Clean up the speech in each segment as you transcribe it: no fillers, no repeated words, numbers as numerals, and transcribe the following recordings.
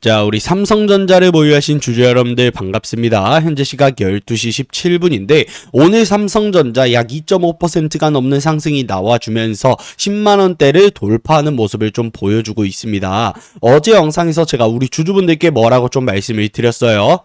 자, 우리 삼성전자를 보유하신 주주 여러분들 반갑습니다. 현재 시각 12시 17분인데 오늘 삼성전자 약 2.5%가 넘는 상승이 나와주면서 10만원대를 돌파하는 모습을 좀 보여주고 있습니다. 어제 영상에서 제가 우리 주주분들께 뭐라고 좀 말씀을 드렸어요.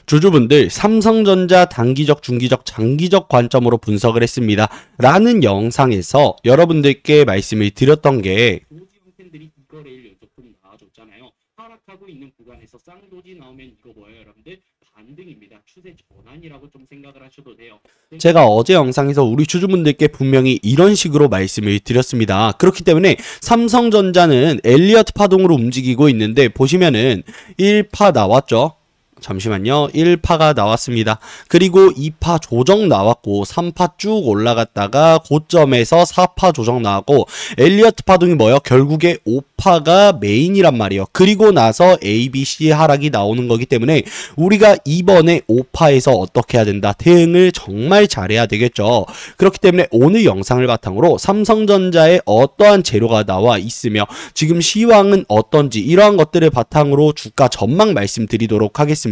주주분들, 삼성전자 단기적, 중기적, 장기적 관점으로 분석을 했습니다. 라는 영상에서 여러분들께 말씀을 드렸던 게 도지형캔들이 이거래일 연속으로 나와줬잖아요. 하락하고 있는 구간에서 쌍도지 나오면 이거 뭐예요, 여러분들? 반등입니다. 추세 전환이라고 좀 생각을 하셔도 돼요. 제가 어제 영상에서 우리 주주분들께 분명히 이런 식으로 말씀을 드렸습니다. 그렇기 때문에 삼성전자는 엘리어트 파동으로 움직이고 있는데 보시면은 1파 나왔죠? 잠시만요. 1파가 나왔습니다. 그리고 2파 조정 나왔고 3파 쭉 올라갔다가 고점에서 4파 조정 나왔고 엘리어트 파동이 뭐예요? 결국에 5파가 메인이란 말이에요. 그리고 나서 ABC 하락이 나오는 거기 때문에 우리가 이번에 5파에서 어떻게 해야 된다? 대응을 정말 잘해야 되겠죠. 그렇기 때문에 오늘 영상을 바탕으로 삼성전자에 어떠한 재료가 나와 있으며 지금 시황은 어떤지 이러한 것들을 바탕으로 주가 전망 말씀드리도록 하겠습니다.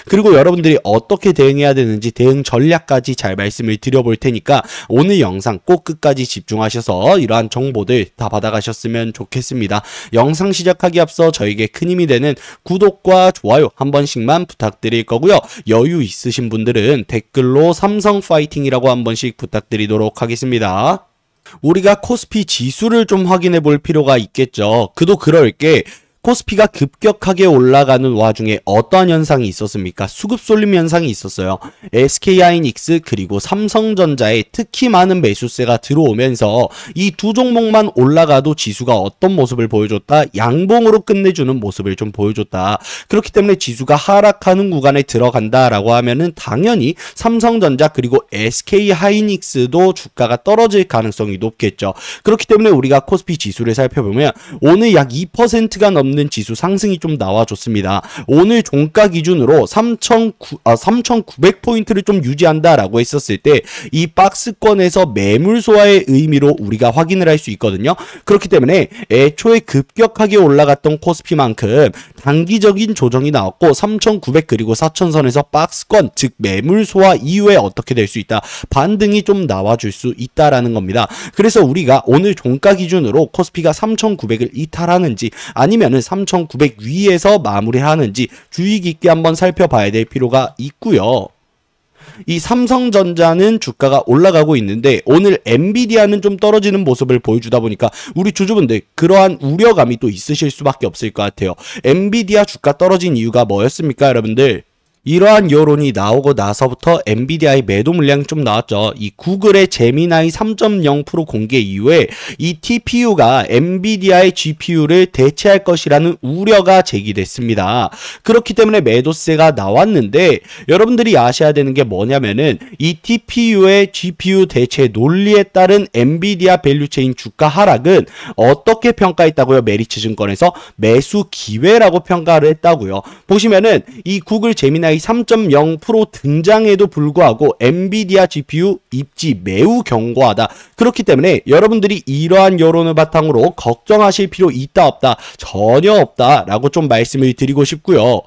그리고 여러분들이 어떻게 대응해야 되는지 대응 전략까지 잘 말씀을 드려볼 테니까 오늘 영상 꼭 끝까지 집중하셔서 이러한 정보들 다 받아가셨으면 좋겠습니다. 영상 시작하기 앞서 저에게 큰 힘이 되는 구독과 좋아요 한 번씩만 부탁드릴 거고요. 여유 있으신 분들은 댓글로 삼성 파이팅이라고 한 번씩 부탁드리도록 하겠습니다. 우리가 코스피 지수를 좀 확인해 볼 필요가 있겠죠. 그도 그럴 게 코스피가 급격하게 올라가는 와중에 어떠한 현상이 있었습니까? 수급 쏠림 현상이 있었어요. SK하이닉스 그리고 삼성전자에 특히 많은 매수세가 들어오면서 이 두 종목만 올라가도 지수가 어떤 모습을 보여줬다? 양봉으로 끝내주는 모습을 좀 보여줬다. 그렇기 때문에 지수가 하락하는 구간에 들어간다라고 하면은 당연히 삼성전자 그리고 SK하이닉스도 주가가 떨어질 가능성이 높겠죠. 그렇기 때문에 우리가 코스피 지수를 살펴보면 오늘 약 2%가 넘는 지수 상승이 좀 나와줬습니다. 오늘 종가 기준으로 3,900포인트를 좀 유지한다라고 했었을 때 이 박스권에서 매물 소화의 의미로 우리가 확인을 할 수 있거든요. 그렇기 때문에 애초에 급격하게 올라갔던 코스피만큼 단기적인 조정이 나왔고 3,900 그리고 4,000선에서 박스권 즉 매물 소화 이후에 어떻게 될 수 있다? 반등이 좀 나와줄 수 있다라는 겁니다. 그래서 우리가 오늘 종가 기준으로 코스피가 3,900을 이탈하는지 아니면은 3,900 위에서 마무리하는지 주의 깊게 한번 살펴봐야 될 필요가 있고요. 이 삼성전자는 주가가 올라가고 있는데 오늘 엔비디아는 좀 떨어지는 모습을 보여주다 보니까 우리 주주분들 그러한 우려감이 또 있으실 수밖에 없을 것 같아요. 엔비디아 주가 떨어진 이유가 뭐였습니까, 여러분들? 이러한 여론이 나오고 나서부터 엔비디아의 매도 물량이 좀 나왔죠. 이 구글의 제미나이 3.0 공개 이후에 이 TPU가 엔비디아의 GPU를 대체할 것이라는 우려가 제기됐습니다. 그렇기 때문에 매도세가 나왔는데 여러분들이 아셔야 되는 게 뭐냐면은 이 TPU의 GPU 대체 논리에 따른 엔비디아 밸류체인 주가 하락은 어떻게 평가했다고요? 메리츠증권에서 매수 기회라고 평가를 했다고요. 보시면은 이 구글 제미나이 3.0 등장에도 불구하고 엔비디아 GPU 입지 매우 견고하다. 그렇기 때문에 여러분들이 이러한 여론을 바탕으로 걱정하실 필요 있다 없다? 전혀 없다라고 좀 말씀을 드리고 싶고요.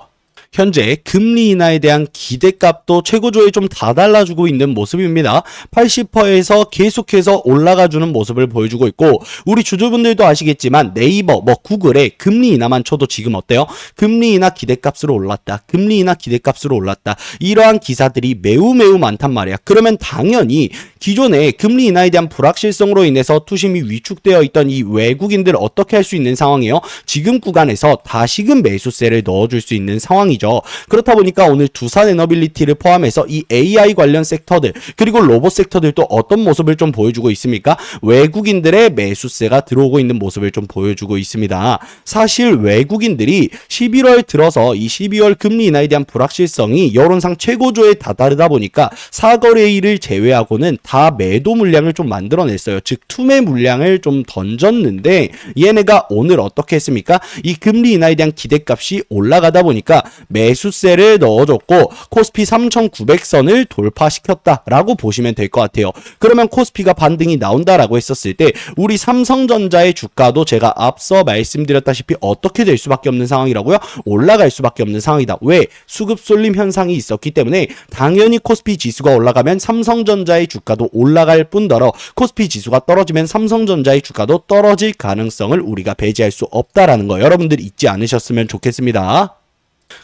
현재 금리 인하에 대한 기대값도 최고조에 좀 다 달라주고 있는 모습입니다. 80%에서 계속해서 올라가주는 모습을 보여주고 있고 우리 주주분들도 아시겠지만 네이버, 구글에 금리 인하만 쳐도 지금 어때요? 금리 인하 기대값으로 올랐다. 금리 인하 기대값으로 올랐다. 이러한 기사들이 매우 많단 말이야. 그러면 당연히 기존에 금리 인하에 대한 불확실성으로 인해서 투심이 위축되어 있던 이 외국인들 어떻게 할 수 있는 상황이에요? 지금 구간에서 다시금 매수세를 넣어줄 수 있는 상황이죠. 그렇다 보니까 오늘 두산에너빌리티를 포함해서 이 AI 관련 섹터들 그리고 로봇 섹터들도 어떤 모습을 좀 보여주고 있습니까? 외국인들의 매수세가 들어오고 있는 모습을 좀 보여주고 있습니다. 사실 외국인들이 11월 들어서 이 12월 금리 인하에 대한 불확실성이 여론상 최고조에 다다르다 보니까 사거래일을 제외하고는 다 매도 물량을 좀 만들어냈어요. 즉 투매 물량을 좀 던졌는데 얘네가 오늘 어떻게 했습니까? 이 금리 인하에 대한 기대값이 올라가다 보니까 매수세를 넣어줬고 코스피 3,900선을 돌파시켰다라고 보시면 될 것 같아요. 그러면 코스피가 반등이 나온다라고 했었을 때 우리 삼성전자의 주가도 제가 앞서 말씀드렸다시피 어떻게 될 수밖에 없는 상황이라고요? 올라갈 수밖에 없는 상황이다. 왜? 수급 쏠림 현상이 있었기 때문에 당연히 코스피 지수가 올라가면 삼성전자의 주가도 올라갈 뿐더러 코스피 지수가 떨어지면 삼성전자의 주가도 떨어질 가능성을 우리가 배제할 수 없다라는 거 여러분들 잊지 않으셨으면 좋겠습니다.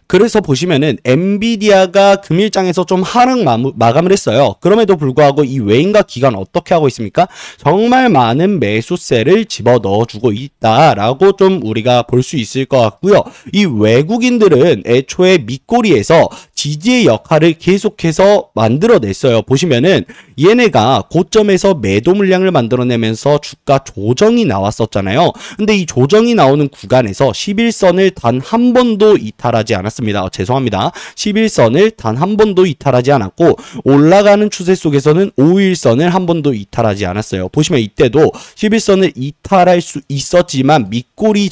그래서 보시면은 엔비디아가 금일장에서 좀 하락 마감을 했어요. 그럼에도 불구하고 이 외인과 기관 어떻게 하고 있습니까? 정말 많은 매수세를 집어 넣어주고 있다라고 좀 우리가 볼 수 있을 것 같고요. 이 외국인들은 애초에 밑꼬리에서 지지의 역할을 계속해서 만들어냈어요. 보시면은 얘네가 고점에서 매도 물량을 만들어내면서 주가 조정이 나왔었잖아요. 근데 이 조정이 나오는 구간에서 11선을 단 한 번도 이탈하지 않았습니다. 죄송합니다. 11선을 단 한 번도 이탈하지 않았고 올라가는 추세 속에서는 5일선을 한 번도 이탈하지 않았어요. 보시면 이때도 11선을 이탈할 수 있었지만 밑꼬리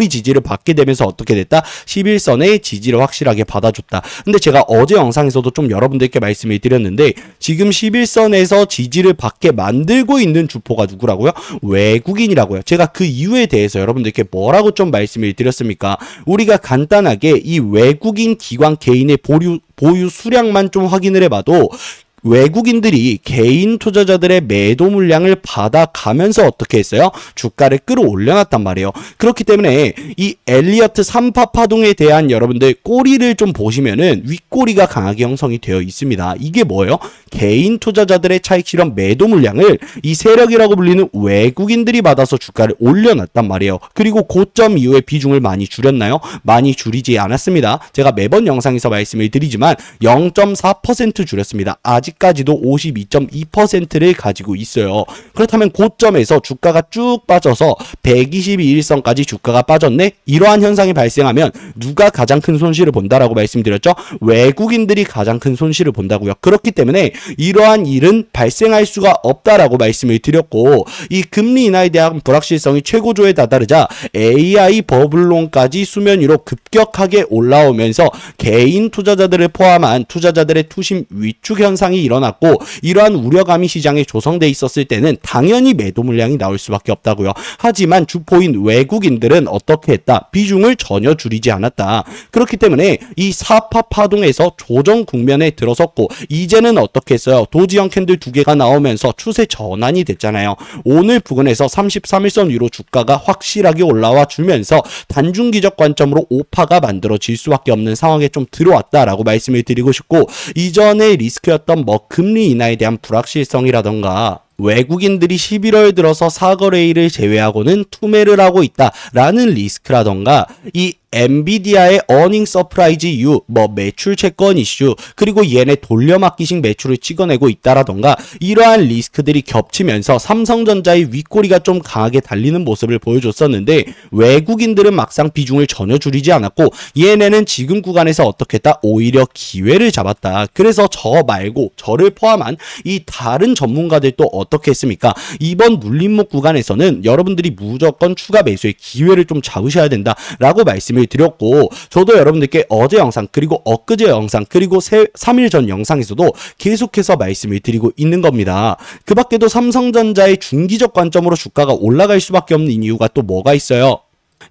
지지를 받게 되면서 어떻게 됐다? 11선의 지지를 확실하게 받아줬다. 근데 제가 어제 영상에서도 좀 여러분들께 말씀을 드렸는데 지금 11선에서 지지를 받게 만들고 있는 주포가 누구라고요? 외국인이라고요. 제가 그 이유에 대해서 여러분들께 뭐라고 좀 말씀을 드렸습니까? 우리가 간단하게 이 외국인 기관 개인의 보유 수량만 좀 확인을 해봐도 외국인들이 개인 투자자들의 매도 물량을 받아가면서 어떻게 했어요? 주가를 끌어올려놨단 말이에요. 그렇기 때문에 이 엘리어트 3파 파동에 대한 여러분들 꼬리를 좀 보시면은 윗꼬리가 강하게 형성이 되어 있습니다. 이게 뭐예요? 개인 투자자들의 차익 실현 매도 물량을 이 세력이라고 불리는 외국인들이 받아서 주가를 올려놨단 말이에요. 그리고 고점 이후에 비중을 많이 줄였나요? 많이 줄이지 않았습니다. 제가 매번 영상에서 말씀을 드리지만 0.4% 줄였습니다. 아직까지도 52.2%를 가지고 있어요. 그렇다면 고점에서 주가가 쭉 빠져서 122일선까지 주가가 빠졌네? 이러한 현상이 발생하면 누가 가장 큰 손실을 본다라고 말씀드렸죠? 외국인들이 가장 큰 손실을 본다고요. 그렇기 때문에 이러한 일은 발생할 수가 없다라고 말씀을 드렸고 이 금리 인하에 대한 불확실성이 최고조에 다다르자 AI 버블론까지 수면 위로 급격하게 올라오면서 개인 투자자들을 포함한 투자자들의 투심 위축 현상이 일어났고 이러한 우려감이 시장에 조성돼 있었을 때는 당연히 매도 물량이 나올 수밖에 없다고요. 하지만 주포인 외국인들은 어떻게 했다? 비중을 전혀 줄이지 않았다. 그렇기 때문에 이 사파 파동에서 조정 국면에 들어섰고 이제는 어떻게 했어요? 도지형 캔들 두 개가 나오면서 추세 전환이 됐잖아요. 오늘 부근에서 33일선 위로 주가가 확실하게 올라와 주면서 단중기적 관점으로 오파가 만들어질 수밖에 없는 상황에 좀 들어왔다라고 말씀을 드리고 싶고 이전의 리스크였던 금리 인하에 대한 불확실성이라던가 외국인들이 11월 들어서 사거래일을 제외하고는 투매를 하고 있다라는 리스크라던가 이 엔비디아의 어닝 서프라이즈 이후 매출 채권 이슈 그리고 얘네 돌려막기식 매출을 찍어내고 있다라던가 이러한 리스크들이 겹치면서 삼성전자의 윗꼬리가 좀 강하게 달리는 모습을 보여줬었는데 외국인들은 막상 비중을 전혀 줄이지 않았고 얘네는 지금 구간에서 어떻게 했다? 오히려 기회를 잡았다. 그래서 저 말고 저를 포함한 이 다른 전문가들도 어떻게 했습니까? 이번 눌림목 구간에서는 여러분들이 무조건 추가 매수의 기회를 좀 잡으셔야 된다라고 말씀을 드렸고 저도 여러분들께 어제 영상 그리고 엊그제 영상 그리고 3일 전 영상에서도 계속해서 말씀을 드리고 있는 겁니다. 그 밖에도 삼성전자의 중기적 관점으로 주가가 올라갈 수밖에 없는 이유가 또 뭐가 있어요?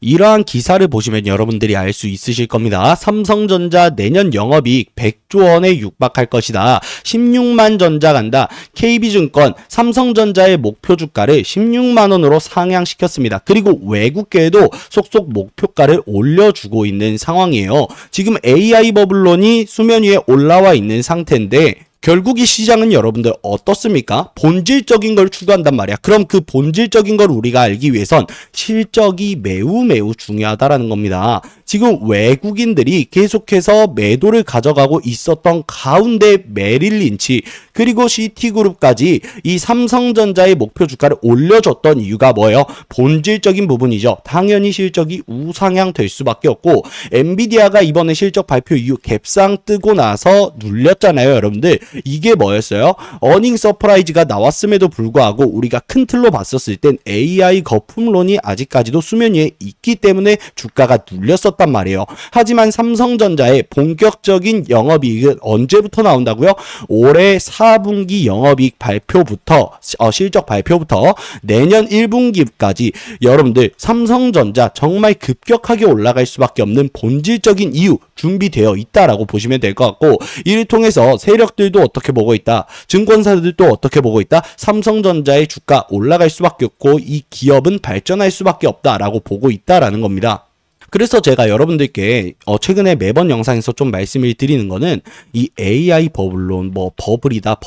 이러한 기사를 보시면 여러분들이 알 수 있으실 겁니다. 삼성전자 내년 영업이익 100조 원에 육박할 것이다. 16만 전자 간다. KB증권 삼성전자의 목표 주가를 16만 원으로 상향시켰습니다. 그리고 외국계에도 속속 목표가를 올려주고 있는 상황이에요. 지금 AI 버블론이 수면 위에 올라와 있는 상태인데 결국 이 시장은 여러분들 어떻습니까? 본질적인 걸 추구한단 말이야. 그럼 그 본질적인 걸 우리가 알기 위해선 실적이 매우 중요하다라는 겁니다. 지금 외국인들이 계속해서 매도를 가져가고 있었던 가운데 메릴린치 그리고 시티그룹까지 이 삼성전자의 목표 주가를 올려줬던 이유가 뭐예요? 본질적인 부분이죠. 당연히 실적이 우상향 될 수밖에 없고 엔비디아가 이번에 실적 발표 이후 갭상 뜨고 나서 눌렸잖아요, 여러분들. 이게 뭐였어요? 어닝 서프라이즈가 나왔음에도 불구하고 우리가 큰 틀로 봤었을 땐 AI 거품론이 아직까지도 수면 위에 있기 때문에 주가가 눌렸었단 말이에요. 하지만 삼성전자의 본격적인 영업이익은 언제부터 나온다고요? 올해 4분기 영업이익 발표부터 실적 발표부터 내년 1분기까지 여러분들 삼성전자 정말 급격하게 올라갈 수밖에 없는 본질적인 이유 준비되어 있다라고 보시면 될 것 같고, 이를 통해서 세력들도 어떻게 보고 있다, 증권사들도 어떻게 보고 있다, 삼성전자의 주가 올라갈 수밖에 없고 이 기업은 발전할 수밖에 없다라고 보고 있다라는 겁니다. 그래서 제가 여러분들께 최근에 매번 영상에서 좀 말씀을 드리는 거는 이 AI 버블론 버블이다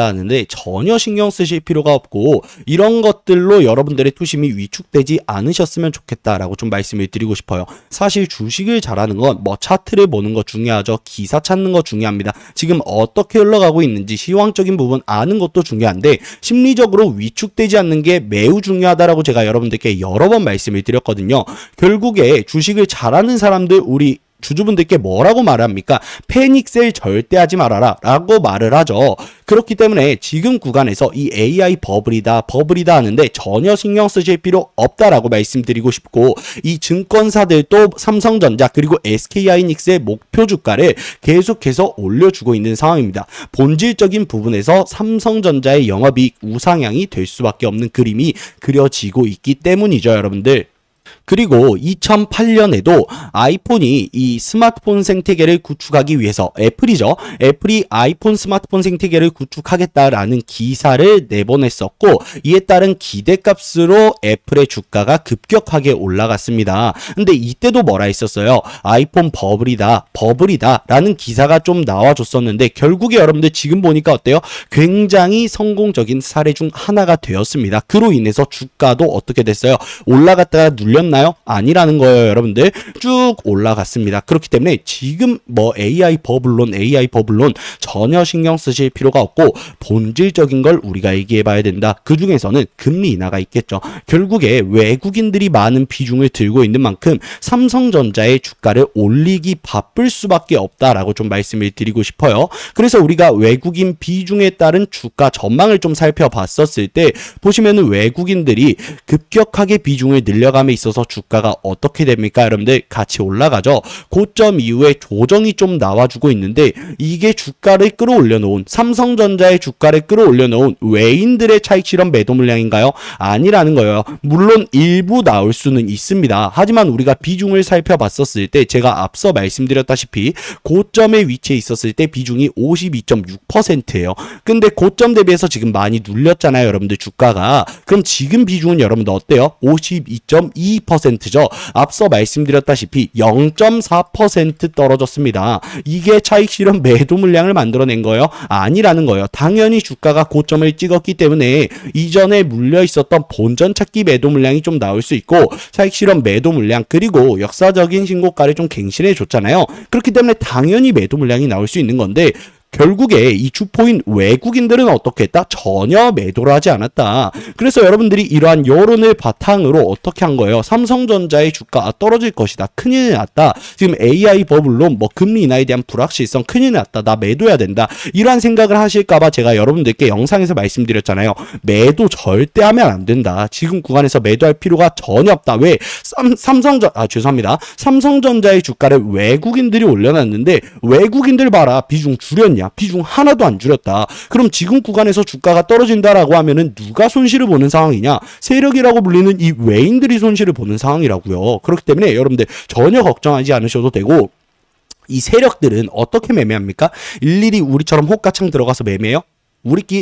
하는데 전혀 신경 쓰실 필요가 없고 이런 것들로 여러분들의 투심이 위축되지 않으셨으면 좋겠다라고 좀 말씀을 드리고 싶어요. 사실 주식을 잘하는 건 차트를 보는 거 중요하죠. 기사 찾는 거 중요합니다. 지금 어떻게 흘러가고 있는지 시황적인 부분 아는 것도 중요한데 심리적으로 위축되지 않는 게 매우 중요하다라고 제가 여러분들께 여러 번 말씀을 드렸거든요. 결국에 주식을 잘하는 사람들, 우리 주주분들께 뭐라고 말합니까? 패닉셀 절대 하지 말아라 라고 말을 하죠. 그렇기 때문에 지금 구간에서 이 AI 버블이다 하는데 전혀 신경 쓰실 필요 없다라고 말씀드리고 싶고, 이 증권사들도 삼성전자 그리고 SK하이닉스의 목표 주가를 계속해서 올려주고 있는 상황입니다. 본질적인 부분에서 삼성전자의 영업이익 우상향이 될 수밖에 없는 그림이 그려지고 있기 때문이죠, 여러분들. 그리고 2008년에도 아이폰이 이 스마트폰 생태계를 구축하기 위해서 애플이 아이폰 스마트폰 생태계를 구축하겠다라는 기사를 내보냈었고, 이에 따른 기대값으로 애플의 주가가 급격하게 올라갔습니다. 근데 이때도 뭐라 했었어요? 아이폰 버블이다 라는 기사가 좀 나와줬었는데 결국에 여러분들 지금 보니까 어때요? 굉장히 성공적인 사례 중 하나가 되었습니다. 그로 인해서 주가도 어떻게 됐어요? 올라갔다가 눌렸나요? 아니라는 거예요, 여러분들. 쭉 올라갔습니다. 그렇기 때문에 지금 AI 버블론 전혀 신경 쓰실 필요가 없고 본질적인 걸 우리가 얘기해 봐야 된다. 그 중에서는 금리 인하가 있겠죠. 결국에 외국인들이 많은 비중을 들고 있는 만큼 삼성전자의 주가를 올리기 바쁠 수밖에 없다라고 좀 말씀을 드리고 싶어요. 그래서 우리가 외국인 비중에 따른 주가 전망을 좀 살펴봤었을 때 보시면은 외국인들이 급격하게 비중을 늘려감에 있어서 주가가 어떻게 됩니까? 여러분들 같이 올라가죠. 고점 이후에 조정이 좀 나와주고 있는데 이게 주가를 끌어올려 놓은, 삼성전자의 주가를 끌어올려 놓은 외인들의 차익 실현 매도 물량인가요? 아니라는 거예요. 물론 일부 나올 수는 있습니다. 하지만 우리가 비중을 살펴봤었을 때 제가 앞서 말씀드렸다시피 고점에 위치해 있었을 때 비중이 52.6%예요. 근데 고점 대비해서 지금 많이 눌렸잖아요, 여러분들 주가가. 그럼 지금 비중은 여러분들 어때요? 52.2%죠. 앞서 말씀드렸다시피 0.4% 떨어졌습니다. 이게 차익 실현 매도 물량을 만들어낸 거예요? 아니라는 거예요. 당연히 주가가 고점을 찍었기 때문에 이전에 물려 있었던 본전 찾기 매도 물량이 좀 나올 수 있고 차익 실현 매도 물량 그리고 역사적인 신고가를 좀 갱신해 줬잖아요. 그렇기 때문에 당연히 매도 물량이 나올 수 있는 건데 결국에 이 주포인 외국인들은 어떻게 했다? 전혀 매도를 하지 않았다. 그래서 여러분들이 이러한 여론을 바탕으로 어떻게 한 거예요? 삼성전자의 주가가 떨어질 것이다. 큰일 났다. 지금 AI 버블론 금리 인하에 대한 불확실성 큰일 났다. 나 매도해야 된다. 이러한 생각을 하실까봐 제가 여러분들께 영상에서 말씀드렸잖아요. 매도 절대 하면 안 된다. 지금 구간에서 매도할 필요가 전혀 없다. 왜? 삼성전자의 주가를 외국인들이 올려놨는데 외국인들 봐라. 비중 줄였냐? 비중 하나도 안 줄였다. 그럼 지금 구간에서 주가가 떨어진다라고 하면은 누가 손실을 보는 상황이냐? 세력이라고 불리는 이 외인들이 손실을 보는 상황이라고요. 그렇기 때문에 여러분들 전혀 걱정하지 않으셔도 되고, 이 세력들은 어떻게 매매합니까? 일일이 우리처럼 호가창 들어가서 매매해요?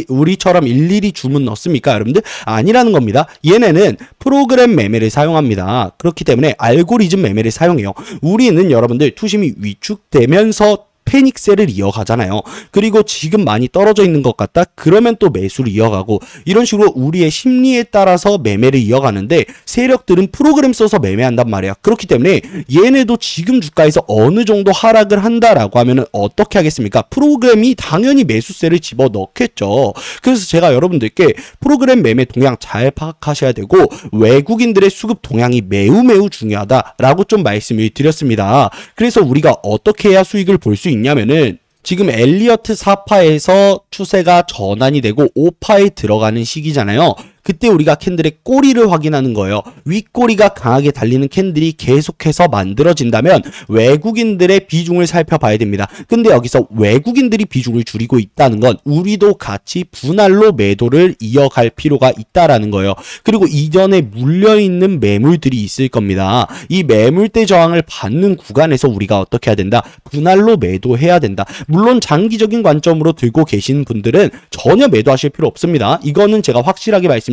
우리처럼 일일이 주문 넣습니까, 여러분들? 아니라는 겁니다. 얘네는 프로그램 매매를 사용합니다. 그렇기 때문에 알고리즘 매매를 사용해요. 우리는 여러분들 투심이 위축되면서 패닉셀을 이어가잖아요. 그리고 지금 많이 떨어져 있는 것 같다? 그러면 또 매수를 이어가고 이런 식으로 우리의 심리에 따라서 매매를 이어가는데 세력들은 프로그램 써서 매매한단 말이야. 그렇기 때문에 얘네도 지금 주가에서 어느 정도 하락을 한다라고 하면은 어떻게 하겠습니까? 프로그램이 당연히 매수세를 집어넣겠죠. 그래서 제가 여러분들께 프로그램 매매 동향 잘 파악하셔야 되고 외국인들의 수급 동향이 매우 중요하다라고 좀 말씀을 드렸습니다. 그래서 우리가 어떻게 해야 수익을 볼 수 있냐면은 지금 엘리어트 4파에서 추세가 전환이 되고 5파에 들어가는 시기잖아요. 그때 우리가 캔들의 꼬리를 확인하는 거예요. 윗꼬리가 강하게 달리는 캔들이 계속해서 만들어진다면 외국인들의 비중을 살펴봐야 됩니다. 근데 여기서 외국인들이 비중을 줄이고 있다는 건 우리도 같이 분할로 매도를 이어갈 필요가 있다라는 거예요. 그리고 이전에 물려있는 매물들이 있을 겁니다. 이 매물대 저항을 받는 구간에서 우리가 어떻게 해야 된다? 분할로 매도해야 된다. 물론 장기적인 관점으로 들고 계신 분들은 전혀 매도하실 필요 없습니다. 이거는 제가 확실하게 말씀드릴게요.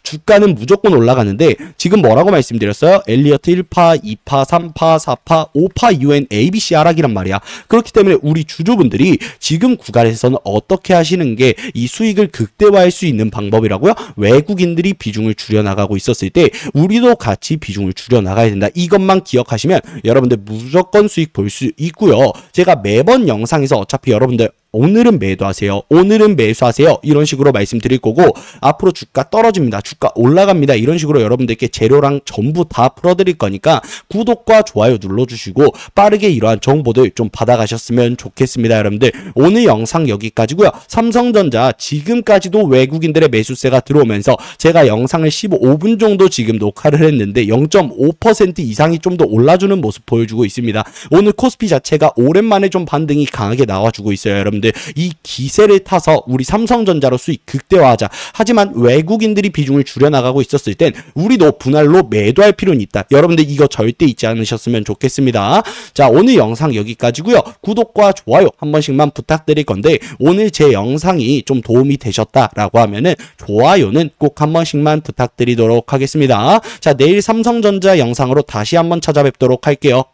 주가는 무조건 올라가는데 지금 뭐라고 말씀드렸어요? 엘리어트 1파, 2파, 3파, 4파, 5파 이후엔 ABC 하락이란 말이야. 그렇기 때문에 우리 주주분들이 지금 구간에서는 어떻게 하시는 게 이 수익을 극대화할 수 있는 방법이라고요? 외국인들이 비중을 줄여나가고 있었을 때 우리도 같이 비중을 줄여나가야 된다. 이것만 기억하시면 여러분들 무조건 수익 볼 수 있고요. 제가 매번 영상에서 어차피 여러분들 오늘은 매도하세요. 오늘은 매수하세요. 이런 식으로 말씀드릴 거고 앞으로 주가 떨어집니다. 주가 올라갑니다. 이런 식으로 여러분들께 재료랑 전부 다 풀어드릴 거니까 구독과 좋아요 눌러주시고 빠르게 이러한 정보들 좀 받아가셨으면 좋겠습니다. 여러분들 오늘 영상 여기까지고요. 삼성전자 지금까지도 외국인들의 매수세가 들어오면서 제가 영상을 15분 정도 지금 녹화를 했는데 0.5% 이상이 좀 더 올라주는 모습 보여주고 있습니다. 오늘 코스피 자체가 오랜만에 좀 반등이 강하게 나와주고 있어요. 여러분들 이 기세를 타서 우리 삼성전자로 수익 극대화하자. 하지만 외국인들이 비중을 줄여나가고 있었을 땐 우리도 분할로 매도할 필요는 있다. 여러분들 이거 절대 잊지 않으셨으면 좋겠습니다. 자, 오늘 영상 여기까지고요. 구독과 좋아요 한 번씩만 부탁드릴 건데 오늘 제 영상이 좀 도움이 되셨다라고 하면은 좋아요는 꼭 한 번씩만 부탁드리도록 하겠습니다. 자, 내일 삼성전자 영상으로 다시 한번 찾아뵙도록 할게요.